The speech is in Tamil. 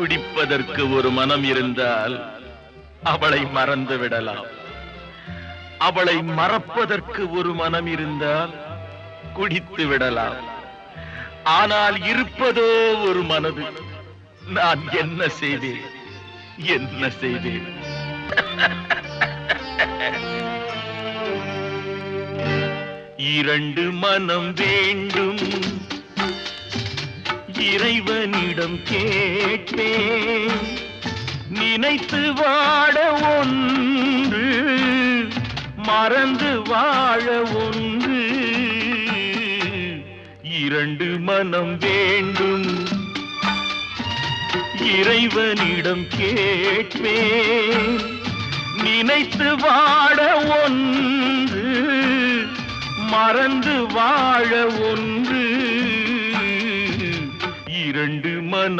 குடிப்பதற்கு ஒரு மனம் இருந்தால் அவளை மறந்து விடலாம். அவளை மறப்பதற்கு ஒரு மனம் இருந்தால் குடித்து விடலாம். ஆனால் இருப்பதோ ஒரு மனது. நான் என்ன செய்தேன், என்ன செய்தேன்? இரண்டு மனம் வேண்டும், இறைவனிடம் கேட்பேன். நினைத்து வாழ ஒன்று, மறந்து வாழ ஒன்று. இரண்டு மனம் வேண்டும், இறைவனிடம் கேட்பேன். நினைத்து வாழ ஒன்று, மறந்து வாழ ஒன்று. இரண்டு